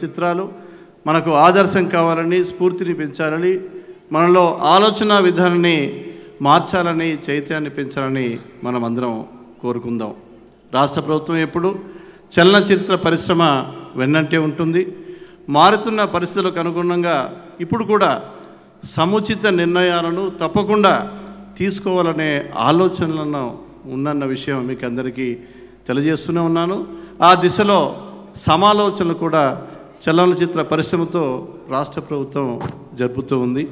చిత్రాలు మనకు ఆదర్శం కావాలని, స్ఫూర్తిని పెంచాలని, మనలో ఆలోచన విధానాన్ని మార్చాలని, చైతన్యాన్ని పెంచాలని మనం అందరం కోరుకుందాం. రాష్ట్ర ప్రభుత్వం ఎప్పుడు చలనచిత్ర పరిశ్రమ వెన్నంటే ఉంటుంది. మారుతున్న పరిస్థితులకు అనుగుణంగా ఇప్పుడు కూడా సముచిత నిర్ణయాలను తప్పకుండా తీసుకోవాలనే ఆలోచనలను ఉన్నన్న విషయం మీకు అందరికీ తెలియజేస్తూనే ఉన్నాను. ఆ దిశలో సమాలోచనలు కూడా చలనచిత్ర పరిశ్రమతో రాష్ట్ర ప్రభుత్వం జరుపుతూ ఉంది.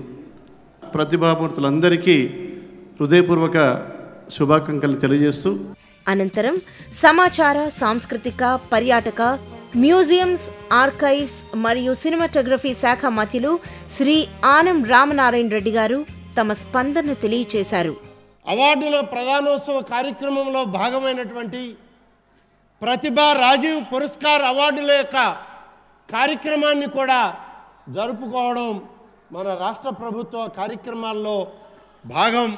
ప్రతిభామూర్తులందరికీ హృదయపూర్వక శుభాకాంక్షలు తెలియజేస్తూ అనంతరం సమాచార, సాంస్కృతిక, పర్యాటక, మ్యూజియంస్, ఆర్కైవ్స్ మరియు సినిమాటోగ్రఫీ శాఖ మంత్రులు శ్రీ ఆనం రామనారాయణ రెడ్డి గారు తమ స్పందన తెలియజేశారు. అవార్డుల ప్రధానోత్సవ కార్యక్రమంలో భాగమైనటువంటి ప్రతిభా రాజీవ్ పురస్కార్ అవార్డుల యొక్క కార్యక్రమాన్ని కూడా జరుపుకోవడం మన రాష్ట్ర ప్రభుత్వ కార్యక్రమాల్లో భాగం.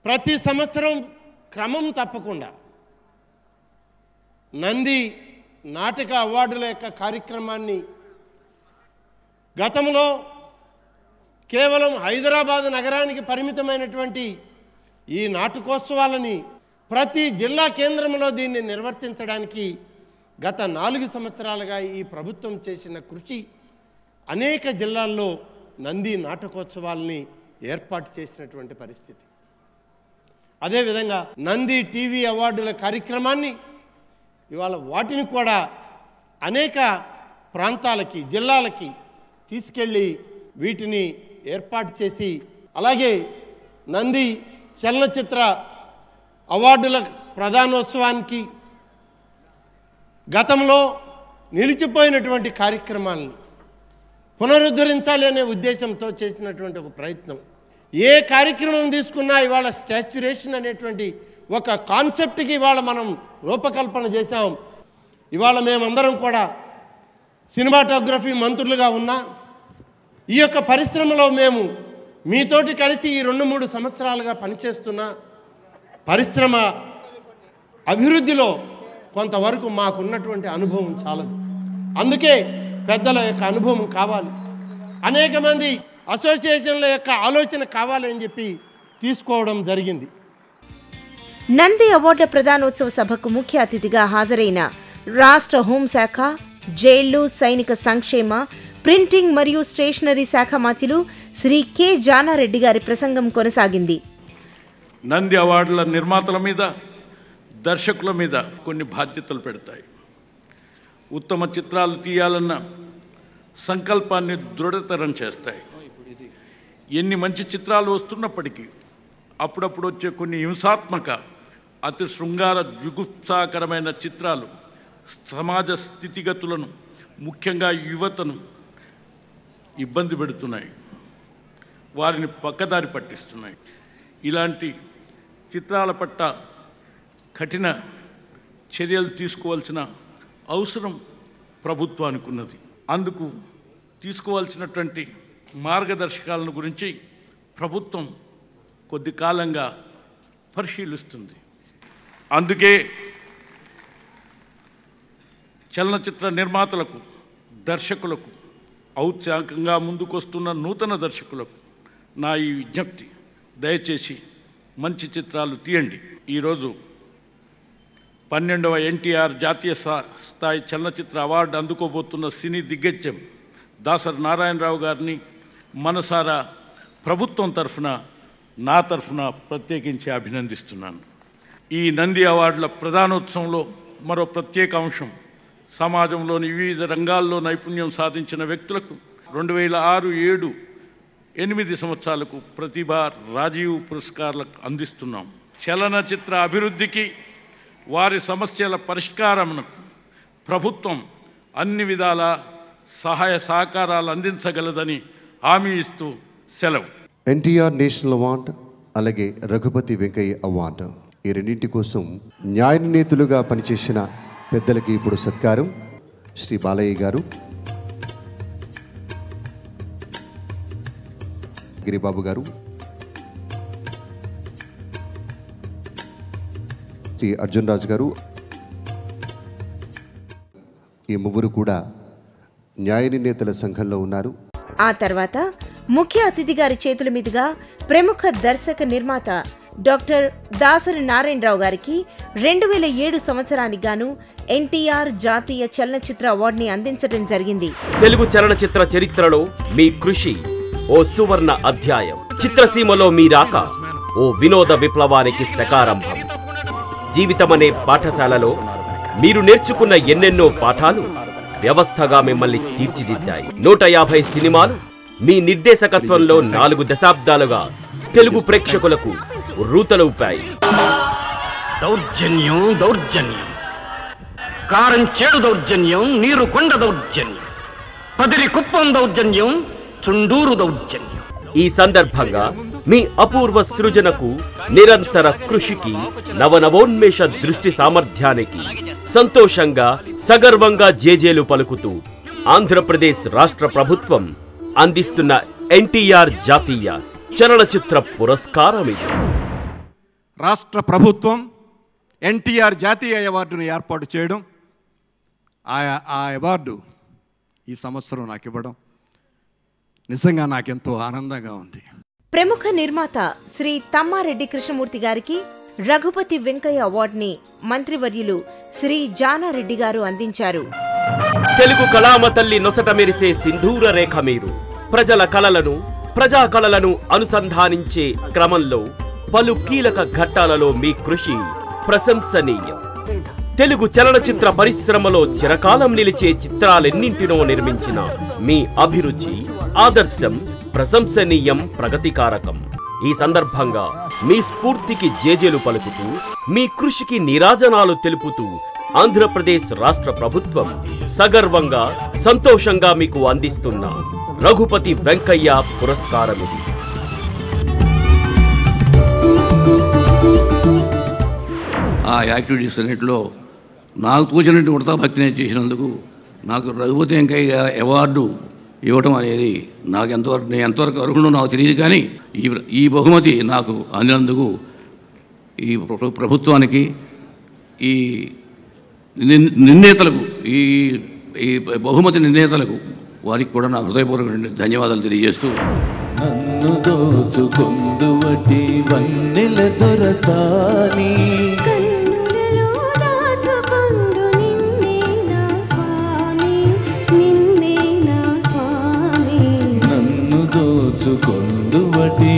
ప్రతి సంవత్సరం క్రమం తప్పకుండా నంది నాటక అవార్డుల యొక్క కార్యక్రమాన్ని గతంలో కేవలం హైదరాబాద్ నగరానికి పరిమితమైనటువంటి ఈ నాటకోత్సవాలని ప్రతి జిల్లా కేంద్రంలో దీన్ని నిర్వర్తించడానికి గత 4 సంవత్సరాలుగా ఈ ప్రభుత్వం చేసిన కృషి అనేక జిల్లాల్లో నంది నాటకోత్సవాలని ఏర్పాటు చేసినటువంటి పరిస్థితి. అదేవిధంగా నంది టీవీ అవార్డుల కార్యక్రమాన్ని ఇవాళ వాటిని కూడా అనేక ప్రాంతాలకి, జిల్లాలకి తీసుకెళ్ళి వీటిని ఏర్పాటు చేసి, అలాగే నంది చలనచిత్ర అవార్డుల ప్రధానోత్సవానికి గతంలో నిలిచిపోయినటువంటి కార్యక్రమాలను పునరుద్ధరించాలి అనే ఉద్దేశంతో చేసినటువంటి ఒక ప్రయత్నం. ఏ కార్యక్రమం తీసుకున్నా ఇవాళ స్టాచ్యురేషన్ అనేటువంటి ఒక కాన్సెప్ట్కి ఇవాళ మనం రూపకల్పన చేశాం. ఇవాళ మేమందరం కూడా సినిమాటోగ్రఫీ మంత్రులుగా ఉన్నా, ఈ యొక్క పరిశ్రమలో మేము మీతోటి కలిసి ఈ 2-3 సంవత్సరాలుగా పనిచేస్తున్న పరిశ్రమ అభివృద్ధిలో కొంతవరకు మాకున్నటువంటి అనుభవం చాలదు. అందుకే పెద్దల యొక్క అనుభవం కావాలి, అనేక మంది అసోసియేషన్ల యొక్క ఆలోచన కావాలని చెప్పి తీసుకోవడం జరిగింది. నంది అవార్డుల ప్రధానోత్సవ సభకు ముఖ్య అతిథిగా హాజరైన రాష్ట్ర హోంశాఖ, జైళ్లు, సైనిక సంక్షేమ, ప్రింటింగ్ మరియు స్టేషనరీ శాఖ మంత్రులు శ్రీ కె జానారెడ్డి గారి ప్రసంగం కొనసాగింది. నంది అవార్డుల నిర్మాతల మీద, దర్శకుల మీద కొన్ని బాధ్యతలు పెడతాయి. ఉత్తమ చిత్రాలు తీయాలన్న సంకల్పాన్ని దృఢతరం చేస్తాయి. ఎన్ని మంచి చిత్రాలు వస్తున్నప్పటికీ అప్పుడప్పుడు వచ్చే కొన్ని హింసాత్మక, అతి శృంగార, జుగుప్సాకరమైన చిత్రాలు సమాజ స్థితిగతులను, ముఖ్యంగా యువతను ఇబ్బంది పెడుతున్నాయి, వారిని పక్కదారి పట్టిస్తున్నాయి. ఇలాంటి చిత్రాల పట్ల కఠిన చర్యలు తీసుకోవాల్సిన అవసరం ప్రభుత్వానికి ఉన్నది. అందుకు తీసుకోవాల్సినటువంటి మార్గదర్శకాలను గురించి ప్రభుత్వం కొద్ది కాలంగా పరిశీలిస్తుంది. అందుకే చలనచిత్ర నిర్మాతలకు, దర్శకులకు, ఔత్సాహికంగా ముందుకొస్తున్న నూతన దర్శకులకు నా ఈ విజ్ఞప్తి, దయచేసి మంచి చిత్రాలు తీయండి. ఈరోజు 12వ ఎన్టీఆర్ జాతీయ స్థాయి చలనచిత్ర అవార్డు అందుకోబోతున్న సినీ దిగ్గజం దాసరి నారాయణరావు గారిని మనసారా ప్రభుత్వం తరఫున, నా తరఫున ప్రత్యేకించి అభినందిస్తున్నాను. ఈ నంది అవార్డుల ప్రధానోత్సవంలో మరో ప్రత్యేక అంశం, సమాజంలోని వివిధ రంగాల్లో నైపుణ్యం సాధించిన వ్యక్తులకు 2006, 7, 8 సంవత్సరాలకు ప్రతిభా రాజీవ్ పురస్కారాలకు అందిస్తున్నాం. చలనచిత్ర అభివృద్ధికి, వారి సమస్యల పరిష్కారమునకు ప్రభుత్వం అన్ని విధాల సహాయ సహకారాలు అందించగలదని హామీ ఇస్తూ సెలవు. ఎన్టీఆర్ నేషనల్ అవార్డు, అలాగే రఘుపతి వెంకయ్య అవార్డు, ఈ రెండింటి కోసం న్యాయ నిర్ణేతలుగా పనిచేసిన పెద్దలకి ఇప్పుడు సత్కారం. శ్రీ బాలయ్య గారు, గిరిబాబు గారు, శ్రీ అర్జున్ రాజు గారు, ఈ ముగ్గురు కూడా న్యాయ నిర్ణేతల సంఘంలో ఉన్నారు. ఆ తర్వాత ముఖ్య అతిథి గారి చేతుల మీదుగా ప్రముఖ దర్శక నిర్మాత డాక్టర్ దాసరి నారాయణరావు గారికి 2007 సంవత్సరానికి గాను ఎన్టీఆర్ జాతీయ చలనచిత్ర అవార్డుని అందించడం జరిగింది. తెలుగు చలనచిత్ర చరిత్రలో మీ కృషి ఓ సువర్ణ అధ్యాయం. చిత్రసీమలో మీ రాక ఓ వినోద విప్లవానికి సకారంభం. జీవితమనే పాఠశాలలో మీరు నేర్చుకున్న ఎన్నెన్నో పాఠాలు వ్యవస్థగా మిమ్మల్ని తీర్చిదిద్దాయి. 150 సినిమాలు మీ నిర్దేశకత్వంలో 4 దశాబ్దాలుగా తెలుగు ప్రేక్షకులకు రూతలూపాయి. దౌర్జన్యం దౌర్జన్యం, కారం చేడు దౌర్జన్యం, నీరు కొండ దౌర్జన్యం, పదిరి కుప్పం దౌర్జన్యం, చుండూరు దౌర్జన్యం. ఈ సందర్భంగా మీ అపూర్వ సృజనకు, నిరంతర కృషికి, నవనవోన్మేష దృష్టి సామర్థ్యానికి సంతోషంగా సగర్వంగా జేజేలు పలుకుతూ ఆంధ్రప్రదేశ్ రాష్ట్ర ప్రభుత్వం అందిస్తున్న ఎన్టీఆర్ జాతీయ చలనచిత్ర పురస్కారం ఇది. రాష్ట్ర ప్రభుత్వం ఎన్టీఆర్ జాతీయ అవార్డును ఏర్పాటు చేయడం, ఆ అవార్డు ఈ సంవత్సరం నాకు ఇవ్వడం నిజంగా నాకెంతో ఆనందంగా ఉంది. ప్రముఖ నిర్మాత శ్రీ తమ్మారెడ్డి కృష్ణమూర్తి గారికి రఘుపతి వెంకయ్య అవార్డుని మంత్రివర్యులు శ్రీ జానారెడ్డి గారు అందించారు. తెలుగు కళామ తల్లి నొసట మెరిసే సింధూర రేఖ మీరు. ప్రజల కళలను, ప్రజా కళలను అనుసంధానించే క్రమంలో పలు కీలక ఘట్టాలలో మీ కృషి ప్రశంసనీయం. తెలుగు చలనచిత్ర పరిశ్రమలో చిరకాలం నిలిచే చిత్రాలెన్నింటినో నిర్మించిన మీ అభిరుచి, ఆదర్శం ప్రశంసనీయం, ప్రగతికారకం. ఈ సందర్భంగా మీ స్ఫూర్తికి జేజేలు పలుకుతూ, మీ కృషికి నీరాజనాలు తెలుపుతూ ఆంధ్రప్రదేశ్ రాష్ట్ర ప్రభుత్వం సగర్వంగా, సంతోషంగా మీకు అందిస్తున్న రఘుపతి వెంకయ్య పురస్కారం ఇది. ఆ యాక్టివిటీస్ అన్నింటిలో నాకు తోచినట్టు ఉడతా భక్తిని చేసినందుకు నాకు రఘుపతి వెంకయ్య అవార్డు ఇవ్వటం అనేది నాకు నేను ఎంతవరకు అర్హుడో నాకు తెలియదు. కానీ ఈ బహుమతి నాకు అందినందుకు ఈ ప్రభుత్వానికి, ఈ నిర్ణేతలకు, ఈ బహుమతి నిర్ణేతలకు వారికి కూడా నా హృదయపూర్వక ధన్యవాదాలు తెలియజేస్తూ, నన్ను దోచుకొందువటి వన్నెల దొరసాని, నన్ను దోచుకొందువటి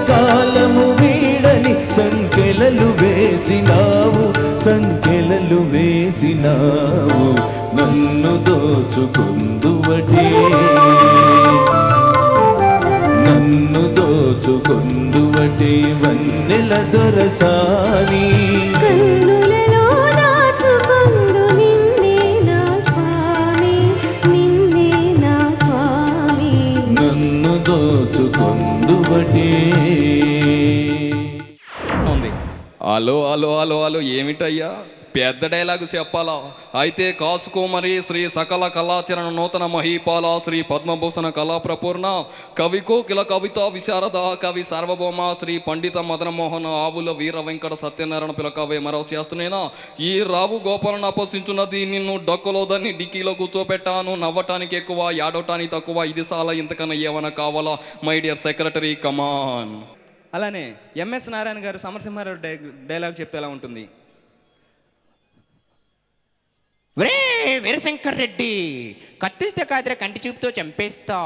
కాలము వీడని సంకెలలు వేసినావు, నన్ను దోచుకొందువటి, నన్ను దోచుకొందువటి వన్నెల దొరసాని, నన్ను దోచుకొందువటి. హలో హలో హలో హలో ఏమిటయ్యా, పెద్ద డైలాగు చెప్పాలా? అయితే కాసుకోమరి శ్రీ సకల కళాచరణ నూతన మహీపాల శ్రీ పద్మభూషణ కళా ప్రపూర్ణ కవి కోకిల కవిత విశారద కవి సార్వభౌమ శ్రీ పండిత మదనమోహన్ ఆవుల వీర వెంకట సత్యనారాయణ పిలకవే మరో శాస్త్రనేనా ఈ రావు గోపాలను అపహసించున్నది. నిన్ను డొక్కలో దాన్ని డిక్కీలో కూర్చోపెట్టాను. నవ్వటానికి ఎక్కువ, ఏడవటానికి తక్కువ. ఇది చాలా, ఇంతకన్నా ఏమైనా కావాలా? మై డియర్ సెక్రటరీ కమాన్. అలానే ఎంఎస్ నారాయణ గారు సమరసింహారావు డైలాగ్ చెప్తే ఎలా ఉంటుంది? వీరశంకర్ రెడ్డి, కత్తితో కాదురా కంటి చూపుతో చంపేస్తా.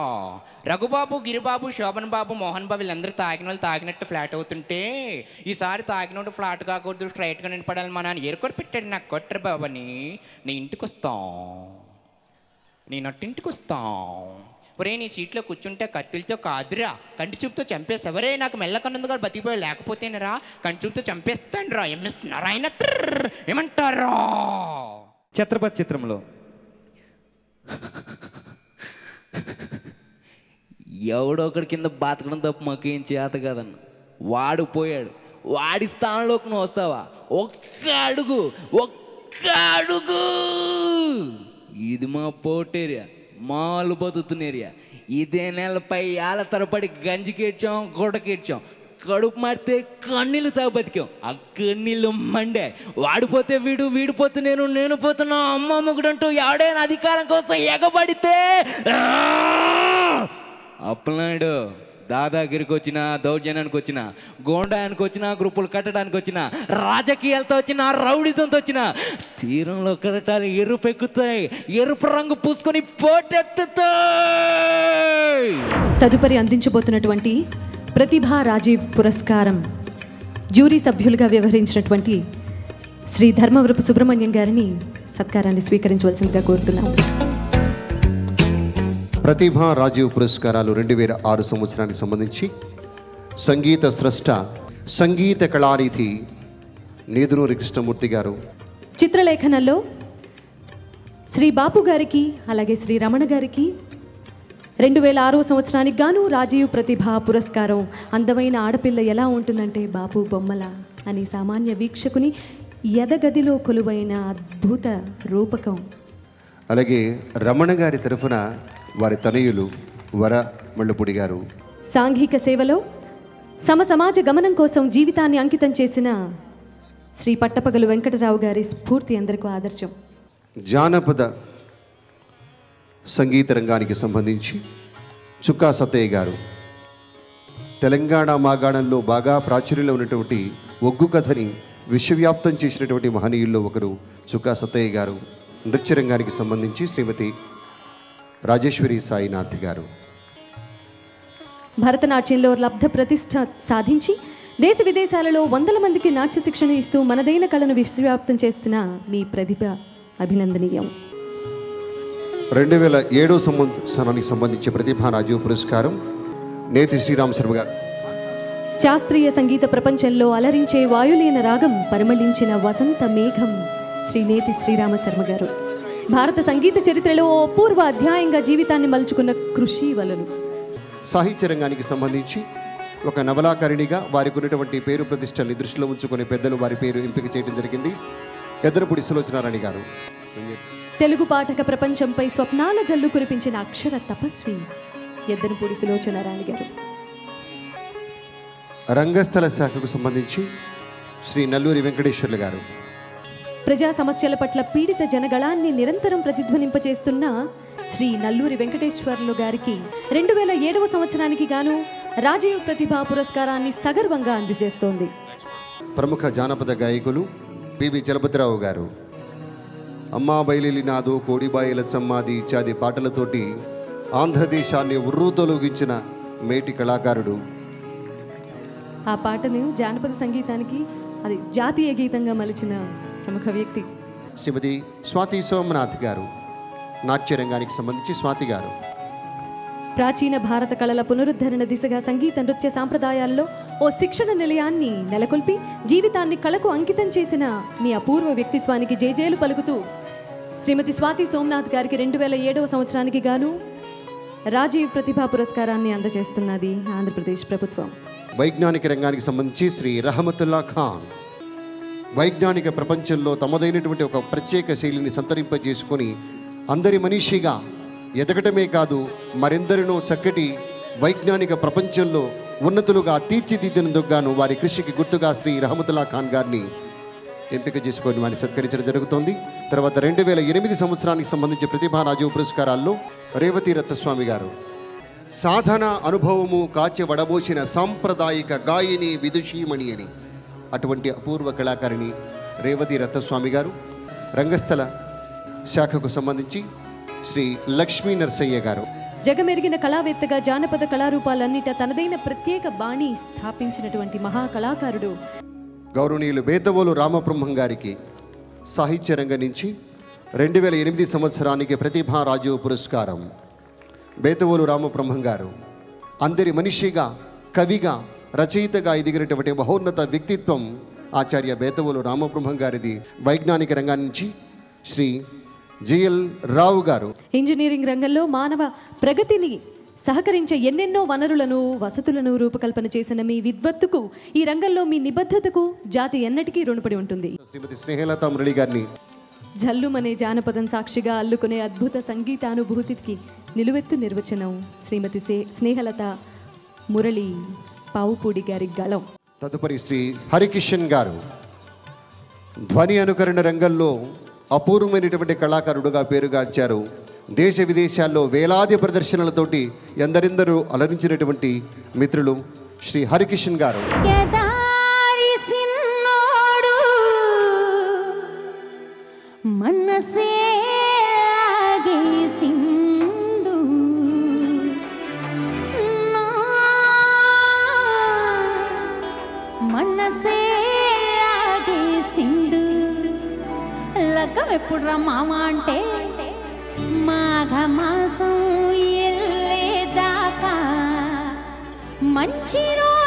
రఘుబాబు, గిరిబాబు, శోభన్ బాబు, మోహన్ బాబు వీళ్ళందరూ తాగిన వాళ్ళు తాగినట్టు ఫ్లాట్ అవుతుంటే ఈసారి తాగినట్టు ఫ్లాట్ కాకూడదు, స్ట్రైట్గా నిలబడాలి మా నాన్న ఏరుకొని పెట్టాడు నాకు. కొట్టరు బాబని, నీ ఇంటికి వస్తాం, నేను అట్టింటికి వస్తాం. ఒరే నీ సీట్లో కూర్చుంటే కత్తిలతో కాదురా కంటి చూపుతో చంపేస్తా. ఎవరే నాకు మెల్లకన్నందుకు బతికిపోయి, లేకపోతేనరా కంటి చూపుతో చంపేస్తాను రా. ఎంఎస్ నారాయణ ఏమంటారా? ఛత్రపతి చిత్రంలో ఎవడో ఒకటి కింద బాతకడం తప్ప మాకేం చేత కాదన్న. వాడు పోయాడు, వాడి స్థానంలోకి నువ్వు వస్తావా? ఒక్క అడుగు. ఇది మా పోర్ట్ ఏరియా, మాలు బతుకుతున్న ఏరియా. ఇదే నెలపై ఏళ్ళ తరబడి గంజికేడ్చాం, గుడకేడ్చాం, కడుపు మాడితే కన్నీళ్ళు తాగు బతికాం. ఆ కన్నీళ్ళు మండే. వాడిపోతే వీడు, వీడిపోతే నేను, నేను పోతున్నా అమ్మ మొగుడంటూ ఎవడైనా అధికారం కోసం ఎగబడితే అప్పనాడు దాదాగిరికి వచ్చిన, దౌర్జన్యానికి వచ్చిన, గోండానికి వచ్చిన, గ్రూపులు కట్టడానికి వచ్చిన, రాజకీయాలతో వచ్చిన, రౌడీతంతో వచ్చిన తీరంలో కరటాలు ఎరుపెక్కుతాయి, ఎరుపు రంగు పూసుకొని పోటెత్తుతాయి. తదుపరి అందించబోతున్నటువంటి ప్రతిభా రాజీవ్ పురస్కారం జ్యూరీ సభ్యులుగా వ్యవహరించినటువంటి శ్రీ ధర్మవరపు సుబ్రహ్మణ్యం గారిని సత్కారాన్ని స్వీకరించవలసిందిగా కోరుతున్నాం. ప్రతిభా రాజీవ్ పురస్కారాలు 2006 సంవత్సరానికి సంబంధించి సంగీత స్రష్ట, సంగీత కళానిధి నేదునూరి కృష్ణమూర్తి గారు. చిత్రలేఖనంలో శ్రీ బాపు గారికి అలాగే శ్రీ రమణ గారికి 2006 సంవత్సరానికి గాను రాజీవ్ ప్రతిభా పురస్కారం. అందమైన ఆడపిల్ల ఎలా ఉంటుందంటే బాపు బొమ్మల అని సామాన్య వీక్షకుని ఎదగదిలో కొలువైన అద్భుత రూపకం. అలాగే రమణ గారి తరఫున వారి తనయులు వర మళ్ళపూడి గారు. సాంఘిక సేవలో సమాజ గమనం కోసం జీవితాన్ని అంకితం చేసిన శ్రీ పట్టపగలు వెంకటరావు గారి స్ఫూర్తి అందరికీ ఆదర్శం. జానపద సంగీత రంగానికి సంబంధించి చుక్కా సత్తయ్య గారు. తెలంగాణ మాగాణంలో బాగా ప్రాచుర్యంలో ఉన్నటువంటి ఒగ్గు కథని విశ్వవ్యాప్తం చేసినటువంటి మహనీయుల్లో ఒకరు చుక్కా సత్తయ్య గారు. నృత్య రంగానికి సంబంధించి శ్రీమతి రాజేశ్వరి సాయినాథ్ గారు. భరతనాట్యంలో లబ్ధ ప్రతిష్ట సాధించి దేశ విదేశాలలో వందల మందికి నాట్య శిక్షణ ఇస్తూ మనదైన కళను విశ్వవ్యాప్తం చేస్తున్న మీ ప్రతిభ అభినందనీయం. 2007 సంవత్సరానికి సంబంధించి ప్రతిభా రాజీవ్ పురస్కారం నేతి శ్రీరామ శర్మ గారు. శాస్త్రీయ సంగీత ప్రపంచంలో అలరించే వాయులీన రాగం పరిమళించిన వసంత మేఘం శ్రీ నేతి శ్రీరామ శర్మ గారు. భారత సంగీత చరిత్రలో ఓ పూర్వ అధ్యాయంగా జీవితాన్ని మలుచుకున్న కృషి వలలు. సాహిత్య రంగానికి సంబంధించి ఒక నవలాకారిణిగా వారికి ఉన్నటువంటి పేరు ప్రతిష్టల్ని దృష్టిలో ఉంచుకునే పెద్దలు వారి పేరు ఎంపిక చేయడం జరిగింది. ఎద్దరపూడి సులోచనారాణి గారు. తెలుగు పాఠక ప్రపంచంపై స్వప్నాల జల్లు కురిపించిన అక్షర తపస్వి ఎద్దరపూడి సులోచనారాణి గారు. రంగస్థల శాఖకు సంబంధించి శ్రీ నల్లూరి వెంకటేశ్వర్లు గారు. ప్రజా సమస్యల పట్ల పీడిత జనగళాన్ని నిరంతరం ప్రతిధ్వనింపచేస్తున్న శ్రీ నల్లూరి వెంకటేశ్వర్లు గారికి 2007 సంవత్సరానికి గాను రాజీవ్ ప్రతిభా పురస్కారాన్ని సగర్వంగా అందజేస్తోంది. ప్రముఖ జానపద గాయకులు పివి చలపతిరావు గారు. అమ్మా బయలిలి నాదో, కోడిబాయిల సమ్మాది ఇత్యాది పాటలతోటి ఆంధ్రదేశాన్ని ఉర్రూతొలగించిన మేటి కళాకారుడు. ఆ పాటను జానపద సంగీతానికి అది జాతీయ గీతంగా మలిచిన ప్రముఖ వ్యక్తి శ్రీమతి స్వాతి సోమనాథ్ గారు. నాట్య రంగానికి సంబంధించి స్వాతి గారు. ప్రాచీన భారత కళల పునరుద్ధరణ దిశగా సంగీత నృత్య సాంప్రదాయాల్లో ఓ శిక్షణ నిలయాన్ని నెలకొల్పి జీవితాన్ని కళకు అంకితం చేసిన మీ అపూర్వ వ్యక్తిత్వానికి జేజేలు పలుకుతూ శ్రీమతి స్వాతి సోమనాథ్ గారికి 2007 సంవత్సరానికి గాను రాజీవ్ ప్రతిభా పురస్కారాన్ని అందజేస్తున్నది ఆంధ్రప్రదేశ్ ప్రభుత్వం. వైజ్ఞానిక రంగానికి సంబంధించి శ్రీ రహమతుల్లా ఖాన్. వైజ్ఞానిక ప్రపంచంలో తమదైనటువంటి ఒక ప్రత్యేక శైలిని సంతరింపజేసుకొని అందరి మనిషిగా ఎదగటమే కాదు మరెందరినో చక్కటి వైజ్ఞానిక ప్రపంచంలో ఉన్నతులుగా తీర్చిదిద్దినందుకు గాను వారి కృషికి గుర్తుగా శ్రీ రహమతుల్లా ఖాన్ గారిని ఎంపిక చేసుకొని వారిని సత్కరించడం జరుగుతోంది. తర్వాత 2008 సంవత్సరానికి సంబంధించి ప్రతిభా రాజీవ్ పురస్కారాల్లో రేవతి రత్నస్వామి గారు. సాధన అనుభవము కాచి వడబోసిన సాంప్రదాయిక గాయని విదుషీమణి అని అటువంటి అపూర్వ కళాకారిణి రేవతి రత్నస్వామి గారు. రంగస్థల శాఖకు సంబంధించి శ్రీ లక్ష్మీ నరసయ్య గారు. జగమెరిగిన కళావేత్తగా జానపద కళారూపాలన్నిట తనదైన ప్రత్యేక బాణి స్థాపించినటువంటి మహాకళాకారుడు గౌరవనీయులు బేతవోలు రామబ్రహ్మం గారికి సాహిత్య రంగం నుంచి 2008 సంవత్సరానికి ప్రతిభా రాజీవ్ పురస్కారం. బేతవోలు రామబ్రహ్మం గారు అందరి మనిషిగా, కవిగా, రచయితగా ఎదిగినటువంటి మహోన్నత వ్యక్తిత్వం ఆచార్య బేతవోలు రామబ్రహ్మం గారిది. వైజ్ఞానిక రంగం నుంచి శ్రీ జిఎల్ రావు గారు. ఇంజనీరింగ్ రంగంలో మానవ ప్రగతిని సహకరించే ఎన్నెన్నో వనరులను, వసతులను రూపకల్పన చేసిన మీ విద్వత్తుకు, ఈ రంగంలో మీ నిబద్ధతకు జాతి ఎన్నటికీ రుణపడి ఉంటుంది. శ్రీమతి స్నేహలత మురళి గారిని జల్లుమనే జానపదం సాక్షిగా అల్లుకునే అద్భుత సంగీతానుభూతికి నిలువెత్తు నిర్వచనం శ్రీమతి స్నేహలత మురళి పావుపూడి గారి గళం. తదుపరి శ్రీ హరికిషన్ గారు ధ్వని అనుకరణ రంగంలో అపూర్వమైనటువంటి కళాకారుడుగా పేరుగాంచారు. దేశ విదేశాల్లో వేలాది ప్రదర్శనలతోటి ఎందరెందరూ అలరించినటువంటి మిత్రులు శ్రీ హరికిషన్ గారు. మనసే లాగేసిండు మనసే లాగేసిండు లగ్గం ఎప్పుడురా మామ అంటే మాఘ మాసం ఎల్లేదాకా మంచి రోజు